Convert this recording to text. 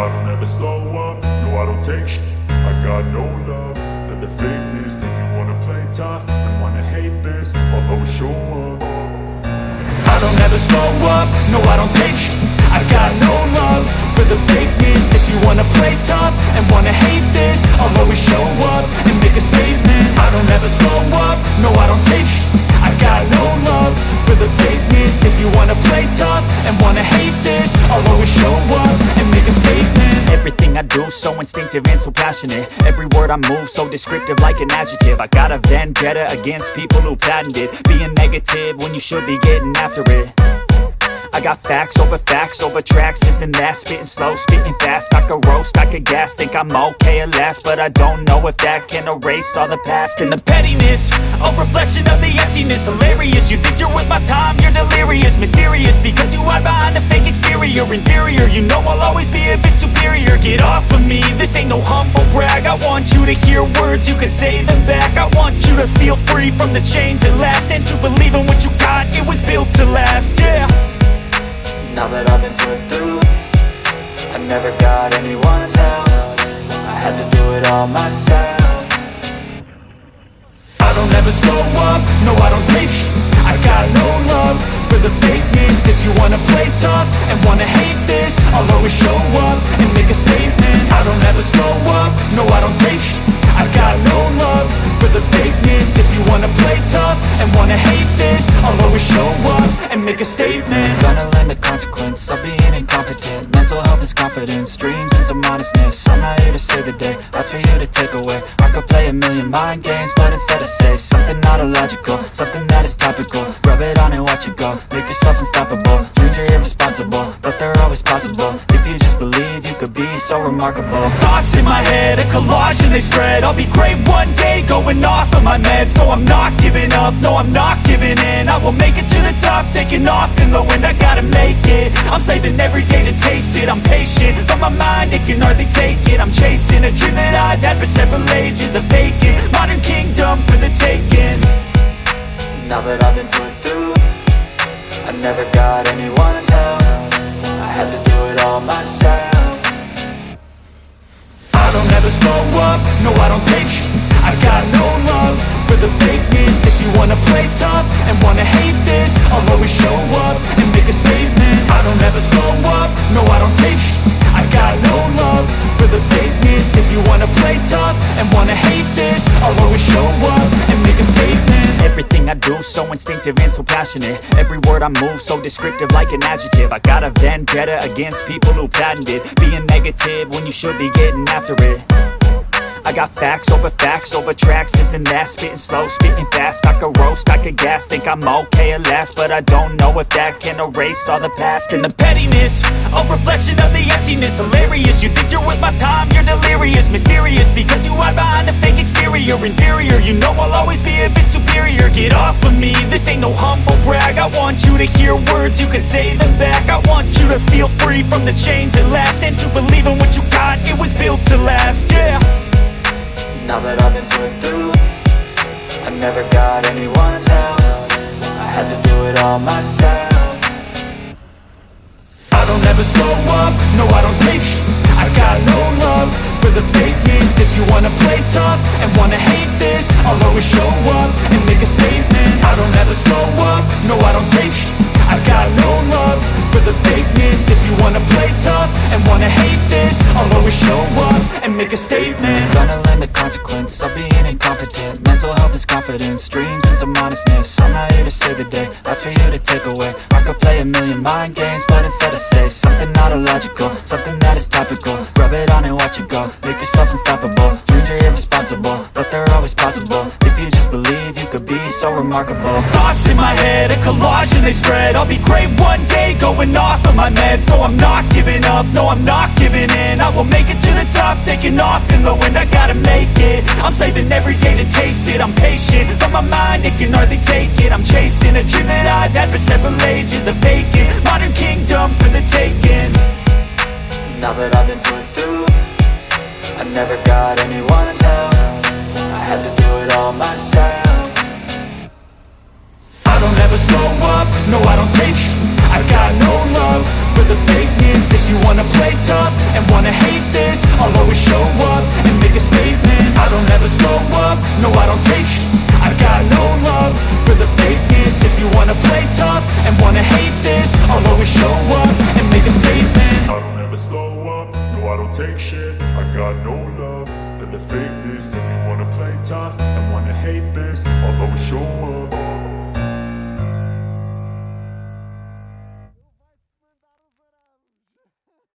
I don't ever slow up, no I don't take shit. I got no love for the fakeness. If you wanna play tough and wanna hate this, I'll always show up. I don't ever slow up, no I don't take shit. I got no love for the fakeness. If you wanna play tough and wanna hate this, I'll always show up and make a statement. I don't ever slow up, no I don't take shit. I got no love for the fakeness. If you wanna play tough and wanna hate this, I'll always show up and make a statement. Everything I do so instinctive and so passionate. Every word I move so descriptive like an adjective. I got a vendetta against people who patented being negative when you should be getting after it. I got facts over tracks, this and that. Spitting slow, spitting fast, I could roast, I could gas. Think I'm okay at last, but I don't know if that can erase all the past. And the pettiness, a reflection of the emptiness. Hilarious, you think you're with my time, you're delirious. Mysterious, because you hide behind a fake exterior. Inferior, you know I'll always be a bit superior. Get off of me, this ain't no humble brag. I want you to hear words, you can say them back. I want you to feel free from the chains that last, and to believe in what you got, it was built to last, yeah. Now that I've been put through, I never got anyone's help. I had to do it all myself. I don't ever slow up, no I don't take shit. I got no love for the fakeness. If you wanna play tough and wanna hate this, I'll always show up and make a statement. I don't ever slow up, no I don't take shit. I got no love for the fakeness. If you wanna play tough and wanna hate this, I'll always show up and make a statement. Gonna learn the consequence of being incompetent. Mental health is confidence, dreams and some honestness. I'm not here to save the day, that's for you to take away. I could play a million mind games, but instead I say something not illogical, something that is topical. Rub it on and watch it go, make yourself unstoppable. Dreams are irresponsible, but they're always possible. If you just believe, you could be so remarkable. Thoughts in my head, a collage and they spread. I'll be great one day, going off of my meds. No, I'm not giving up, no, I'm not giving in. I will make it to the top, taking off in the wind. I gotta make it, I'm saving every day to taste it. I'm patient, but my mind, it can hardly take it. I'm chasing a dream that I've had for several ages. A vacant, modern kingdom for the taking. Now that I've been put through, I never got anyone's help. I had to do it all myself. I don't ever slow up, no I don't take shit. I got no love for the fakeness. If you wanna play tough and wanna hate this, I'll always show up and make a statement. I don't ever slow up, no I don't take shit. I got no love for the fakeness. If you wanna play tough and wanna hate this, I'll always show up and make a statement. Everything I do so instinctive and so passionate. Every word I move so descriptive like an adjective. I got a vendetta against people who patented being negative when you should be getting after it. I got facts over tracks, this and that. Spitting slow, spitting fast, I could roast, I could gas. Think I'm okay at last, but I don't know if that can erase all the past. And the pettiness, a reflection of the emptiness. Hilarious, you think you're with my time, you're delirious. Mysterious, because you hide behind a fake exterior. Inferior, you know I'll always be a bit superior. Get off of me, this ain't no humble brag. I want you to hear words, you can say them back. I want you to feel free from the chains that last, and to believe in what you got, it was built to last, yeah. Now that I've been put through, I never got anyone's help. I had to do it all myself. I don't ever slow up, no I don't take shit. I got no love for the fakeness. If you wanna play tough and wanna hate this, I'll always show up and make a statement. I don't ever slow up, no I don't take shit. I got no love for the fakeness. If you wanna play tough and wanna hate this, I'll always show up and make a statement. Gonna learn the consequence of being incompetent. Mental health is confidence, dreams and some honestness. I'm not here to save the day, that's for you to take away. I could play a million mind games, but instead I say something not illogical, something that is topical. Rub it on and watch it go, make yourself unstoppable. Dreams are irresponsible, but they're always possible. If you just believe, you could be so remarkable. Thoughts in my head, a collage and they spread. I'll be great one day, going off of my meds. No, I'm not giving up, no, I'm not giving in. I will make it to the top, taking off in the wind. I gotta make it, I'm saving every day to taste it. I'm patient, but my mind, it can hardly take it. I'm chasing a dream that I've had for several ages. A vacant, modern kingdom for the taking. Now that I've been put through, I never got anyone's help. I had to do it all myself. I don't ever slow up, no I don't take shit. I got no love for the fakeness. If you wanna play tough and wanna hate this, I'll always show up and make a statement. I don't ever slow up, no I don't take sh*t. I got no love for the fakeness. If you wanna play tough and wanna hate this, I'll always show up and make a statement. I don't ever slow up, no I don't take shit. I got no love for the fakeness. If you wanna play tough and wanna hate this, I'll always show up